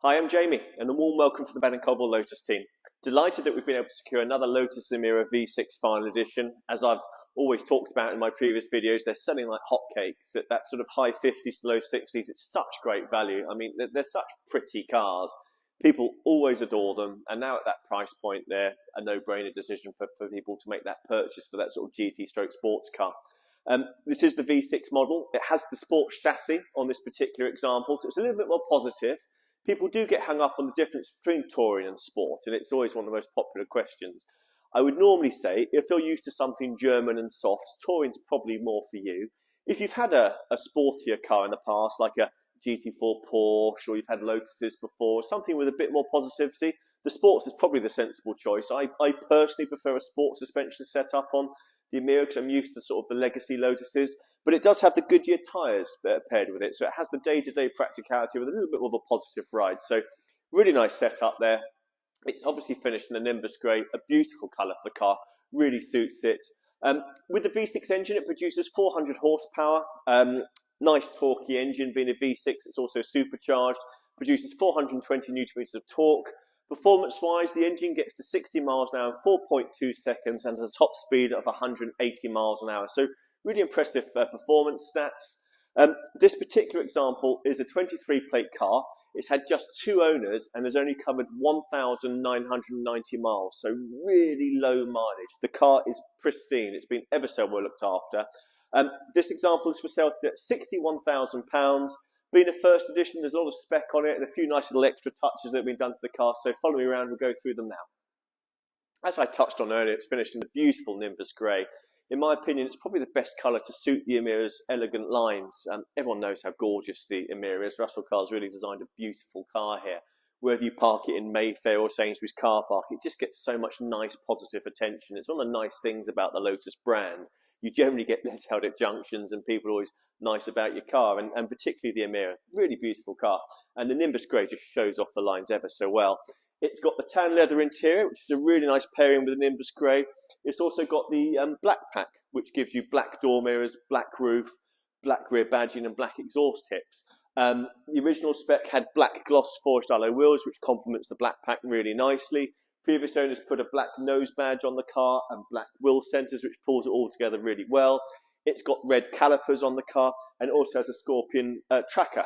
Hi, I'm Jamie, and a warm welcome to the Ben & Cobble Lotus team. Delighted that we've been able to secure another Lotus Emira V6 final edition. As I've always talked about in my previous videos, they're selling like hotcakes at that sort of high 50s to low 60s. It's such great value. I mean, they're such pretty cars. People always adore them, and now at that price point, they're a no-brainer decision for people to make that purchase for that sort of GT stroke sports car. This is the V6 model. It has the sports chassis on this particular example, so it's a little bit more positive. People do get hung up on the difference between touring and sport, and it's always one of the most popular questions. I would normally say, if you're used to something German and soft, touring's probably more for you. If you've had a sportier car in the past, like a GT4 Porsche, or you've had Lotuses before, something with a bit more positivity, the sports is probably the sensible choice. I personally prefer a sports suspension setup on the Emira because I'm used to sort of the legacy Lotuses. But it does have the Goodyear tyres paired with it, so it has the day-to-day practicality with a little bit more of a positive ride. So really nice setup there. It's obviously finished in the Nimbus Grey, a beautiful colour for the car, really suits it. With the V6 engine, it produces 400 horsepower, nice torquey engine. Being a V6, it's also supercharged, produces 420 newton meters of torque. Performance-wise, the engine gets to 60 miles an hour in 4.2 seconds and has a top speed of 180 miles an hour. So really impressive performance stats. This particular example is a 23 plate car. It's had just 2 owners and has only covered 1,990 miles, so really low mileage. The car is pristine. It's been ever so well looked after. This example is for sale at £61,000. Being a first edition, there's a lot of spec on it and a few nice little extra touches that have been done to the car, so follow me around, we'll go through them now. As I touched on earlier, it's finished in the beautiful Nimbus Grey. In my opinion, it's probably the best colour to suit the Emira's elegant lines. Everyone knows how gorgeous the Emira is. Russell Cars really designed a beautiful car here. Whether you park it in Mayfair or Sainsbury's car park, it just gets so much nice positive attention. It's one of the nice things about the Lotus brand. You generally get let out at junctions and people are always nice about your car, and particularly the Emira. Really beautiful car. And the Nimbus Grey just shows off the lines ever so well. It's got the tan leather interior, which is a really nice pairing with the Nimbus Grey. It's also got the black pack, which gives you black door mirrors, black roof, black rear badging, and black exhaust tips. The original spec had black gloss forged alloy wheels, which complements the black pack really nicely. Previous owners put a black nose badge on the car and black wheel centers, which pulls it all together really well. It's got red calipers on the car and also has a Scorpion tracker.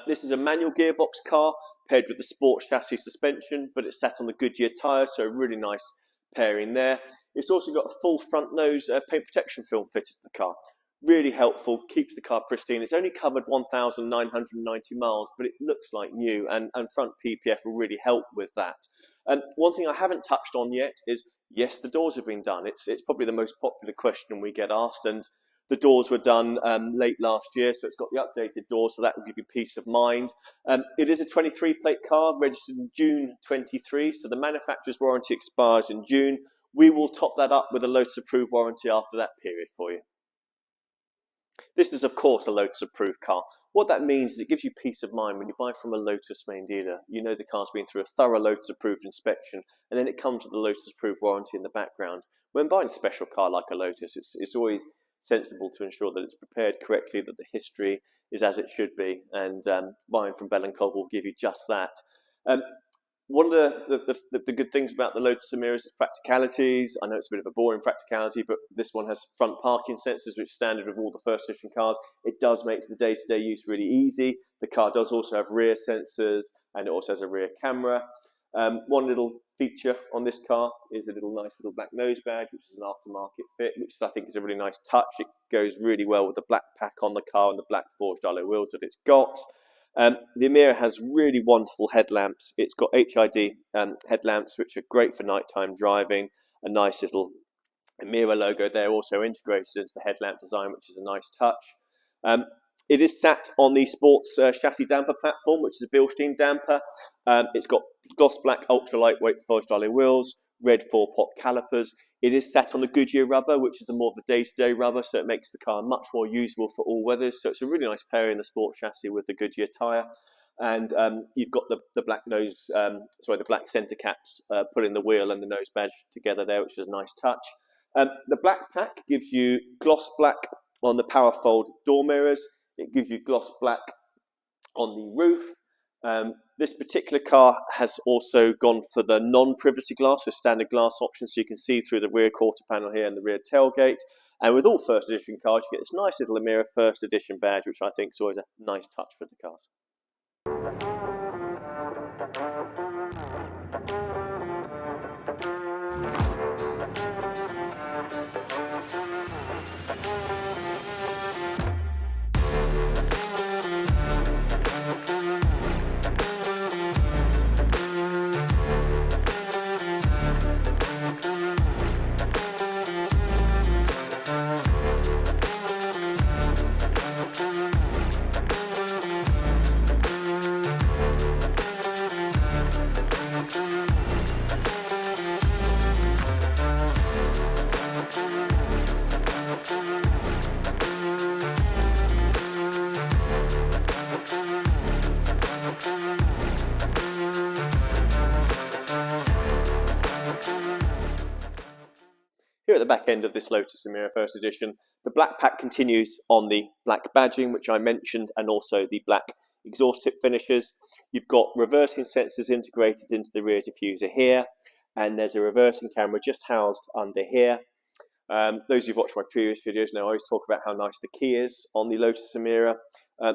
This is a manual gearbox car paired with the sports chassis suspension, but it's sat on the Goodyear tyres, so a really nice pairing there. It's also got a full front nose paint protection film fitted to the car. Really helpful, keeps the car pristine. It's only covered 1,990 miles, but it looks like new, and front PPF will really help with that. One thing I haven't touched on yet is, yes, the doors have been done. It's probably the most popular question we get asked, and the doors were done late last year, so it's got the updated doors, so that will give you peace of mind. It is a 23 plate car, registered in June 23, so the manufacturer's warranty expires in June. We will top that up with a Lotus approved warranty after that period for you. This is, of course, a Lotus approved car. What that means is it gives you peace of mind when you buy from a Lotus main dealer. You know the car's been through a thorough Lotus approved inspection, and then it comes with a Lotus approved warranty in the background. When buying a special car like a Lotus, it's always sensible to ensure that it's prepared correctly, that the history is as it should be, and buying from Bell & Cobble will give you just that. One of the good things about the Lotus Emira is its practicalities. I know it's a bit of a boring practicality, but this one has front parking sensors, which is standard with all the first edition cars. It does make the day-to-day use really easy. The car does also have rear sensors, and it also has a rear camera. One little feature on this car is a nice little black nose badge, which is an aftermarket fit, which I think is a really nice touch. It goes really well with the black pack on the car and the black forged alloy wheels that it's got. The Emira has really wonderful headlamps. It's got HID headlamps, which are great for nighttime driving. A nice little Emira logo there, also integrated into the headlamp design, which is a nice touch. It is sat on the sports chassis damper platform, which is a Bilstein damper. It's got gloss black, ultra lightweight forged alloy wheels, red 4-pot calipers. It is sat on the Goodyear rubber, which is a more of a day-to-day rubber, so it makes the car much more usable for all weathers. So it's a really nice pairing, the sports chassis with the Goodyear tyre. And you've got the black nose, the black centre caps pulling the wheel and the nose badge together there, which is a nice touch. The black pack gives you gloss black on the power fold door mirrors. It gives you gloss black on the roof. This particular car has also gone for the non-privacy glass, so standard glass option, so you can see through the rear quarter panel here and the rear tailgate. And with all first edition cars, you get this nice little Emira first edition badge, which I think is always a nice touch for the cars. Here at the back end of this Lotus Emira first edition, the black pack continues on the black badging, which I mentioned, and also the black exhaust tip finishes. You've got reversing sensors integrated into the rear diffuser here, and there's a reversing camera just housed under here. Those who've watched my previous videos know I always talk about how nice the key is on the Lotus Emira.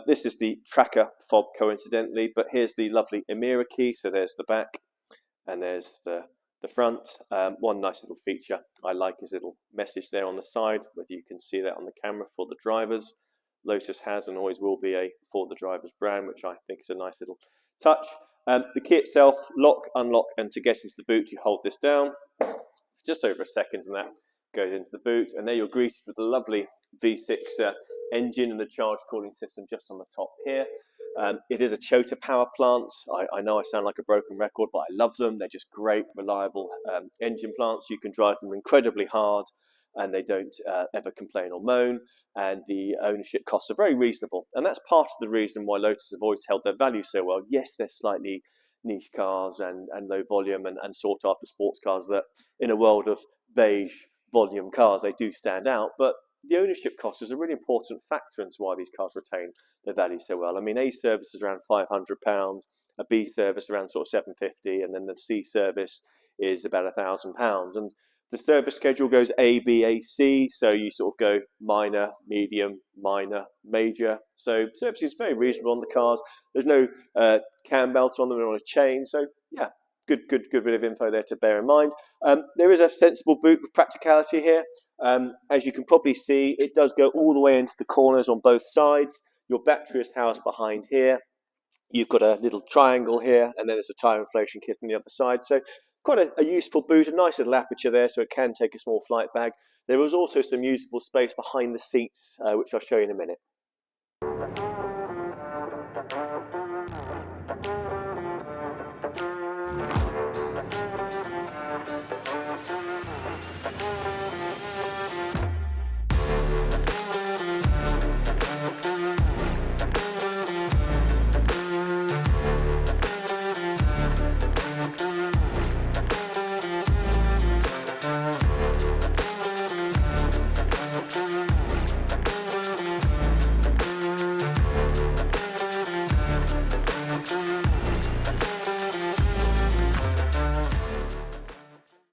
This is the tracker fob coincidentally, but here's the lovely Emira key. So there's the back and there's the front. One nice little feature I like is a little message there on the side, whether you can see that on the camera for the drivers. Lotus has and always will be a for the drivers brand, which I think is a nice little touch. The key itself, lock, unlock, and to get into the boot, you hold this down for just over a second, and that goes into the boot. And there you're greeted with the lovely V6 engine and the charge cooling system just on the top here. It is a Chota power plant. I know I sound like a broken record, but I love them. They're just great, reliable engine plants. You can drive them incredibly hard, and they don't ever complain or moan. And the ownership costs are very reasonable. And that's part of the reason why Lotus have always held their value so well. Yes, they're slightly niche cars and low volume and sought after sports cars that in a world of beige volume cars, they do stand out. But the ownership cost is a really important factor into why these cars retain their value so well. I mean, A service is around £500, a B service around sort of £750, and then the C service is about £1,000. And the service schedule goes A, B, A, C, so you sort of go minor, medium, minor, major. So servicing is very reasonable on the cars. There's no cam belt on them, they're on a chain. So yeah, good bit of info there to bear in mind. There is a sensible boot with practicality here. As you can probably see, it does go all the way into the corners on both sides. Your battery is housed behind here. You've got a little triangle here, and then there's a tyre inflation kit on the other side. So quite a useful boot, a nice little aperture there, so it can take a small flight bag. There is also some usable space behind the seats, which I'll show you in a minute.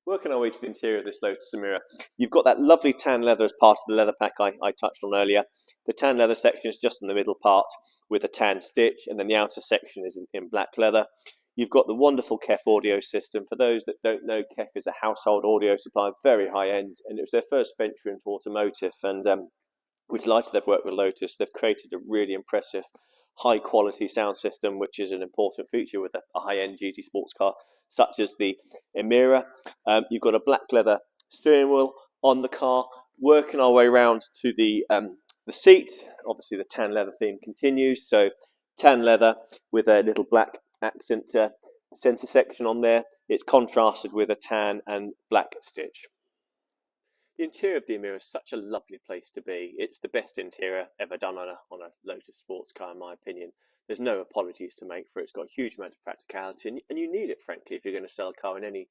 Working our way to the interior of this Lotus Emira, you've got that lovely tan leather as part of the leather pack I touched on earlier. The tan leather section is just in the middle part with a tan stitch, and then the outer section is in black leather. You've got the wonderful KEF audio system. For those that don't know, KEF is a household audio supplier, very high end, and it was their first venture into automotive. And we're delighted they've worked with Lotus. They've created a really impressive high quality sound system, which is an important feature with a high end GT sports car such as the Emira. You've got a black leather steering wheel on the car. Working our way around to the seat, obviously the tan leather theme continues. So tan leather with a little black accent centre section on there. It's contrasted with a tan and black stitch. The interior of the Emira is such a lovely place to be. It's the best interior ever done on a Lotus sports car, in my opinion. There's no apologies to make for it. It's got a huge amount of practicality, and you need it, frankly, if you're going to sell a car in any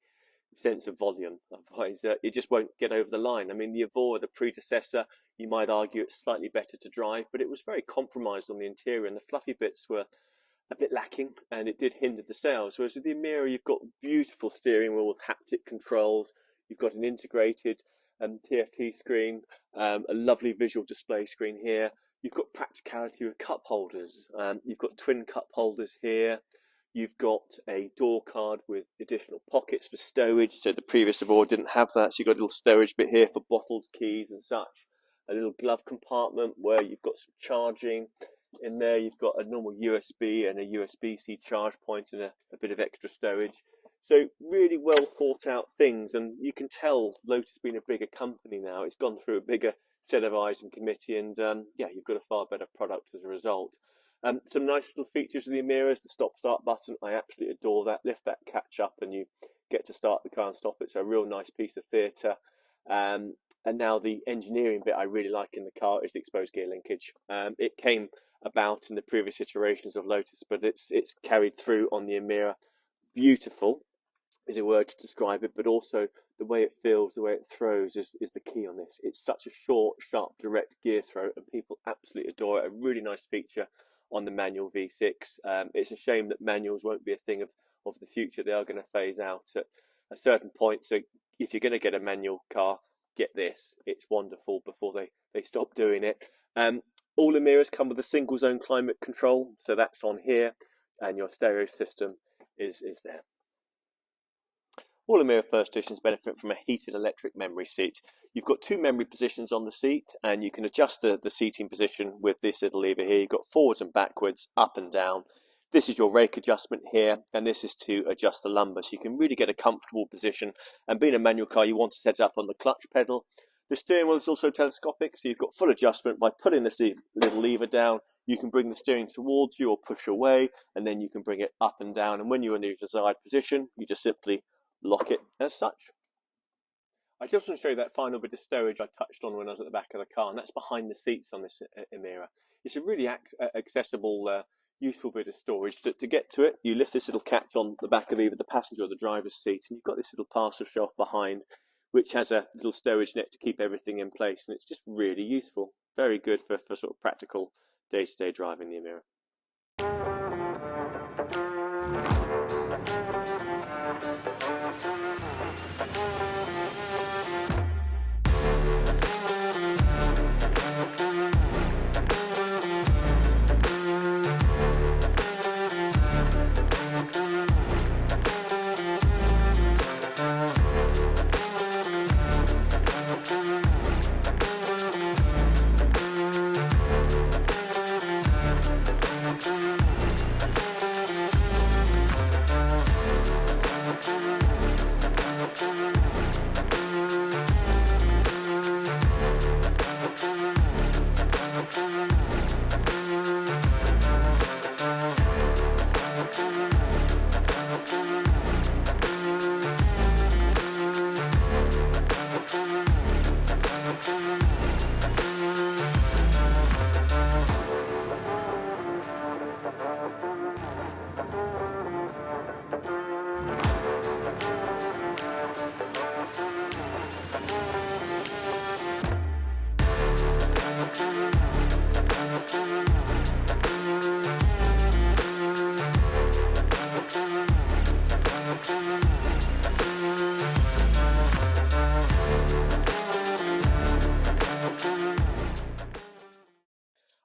sense of volume. Otherwise, it just won't get over the line. I mean, the Evora, the predecessor, you might argue it's slightly better to drive, but it was very compromised on the interior, and the fluffy bits were a bit lacking, and it did hinder the sales. Whereas with the Emira, you've got beautiful steering wheel with haptic controls. You've got an integrated TFT screen, a lovely visual display screen here. You've got practicality with cup holders. You've got twin cup holders here. You've got a door card with additional pockets for stowage. So the previous Evora didn't have that. So you've got a little stowage bit here for bottles, keys, and such. A little glove compartment where you've got some charging. In there, you've got a normal USB and a USB-C charge point and a bit of extra stowage. So really well thought out things, and you can tell Lotus being a bigger company now, it's gone through a bigger set of eyes and committee, and yeah, you've got a far better product as a result. Some nice little features of the Emira is the stop-start button. I absolutely adore that. Lift that catch up and you get to start the car and stop. It's a real nice piece of theatre. And now the engineering bit I really like in the car is the exposed gear linkage. It came about in the previous iterations of Lotus, but it's carried through on the Emira. Beautiful is a word to describe it, but also the way it feels, the way it throws is the key on this. It's such a short, sharp, direct gear throw, and people absolutely adore it. A really nice feature on the manual V6. It's a shame that manuals won't be a thing of the future. They are going to phase out at a certain point. So if you're going to get a manual car, get this. It's wonderful before they stop doing it. All Emiras come with a single zone climate control, so that's on here, and your stereo system is there. All Emira first editions benefit from a heated electric memory seat. You've got two memory positions on the seat, and you can adjust the seating position with this little lever here. You've got forwards and backwards, up and down. This is your rake adjustment here, and this is to adjust the lumbar, so you can really get a comfortable position. And being a manual car, you want to set it up on the clutch pedal. The steering wheel is also telescopic, so you've got full adjustment. By putting this little lever down, you can bring the steering towards you or push away, and then you can bring it up and down. And when you're in the desired position, you just simply lock it as such. I just want to show you that final bit of stowage I touched on when I was at the back of the car, and that's behind the seats on this Emira. It's a really accessible, useful bit of storage. To get to it, you lift this little catch on the back of either the passenger or the driver's seat, and you've got this little parcel shelf behind, which has a little stowage net to keep everything in place, and it's just really useful. Very good for sort of practical day-to-day driving the Emira.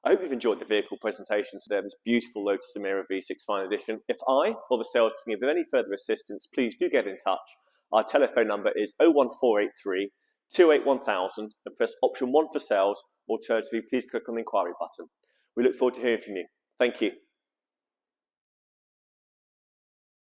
I hope you've enjoyed the vehicle presentation today of this beautiful Lotus Emira V6 Final Edition. If I or the sales team give any further assistance, please do get in touch. Our telephone number is 01483 281,000 and press option 1 for sales. Alternatively, please click on the inquiry button. We look forward to hearing from you. Thank you.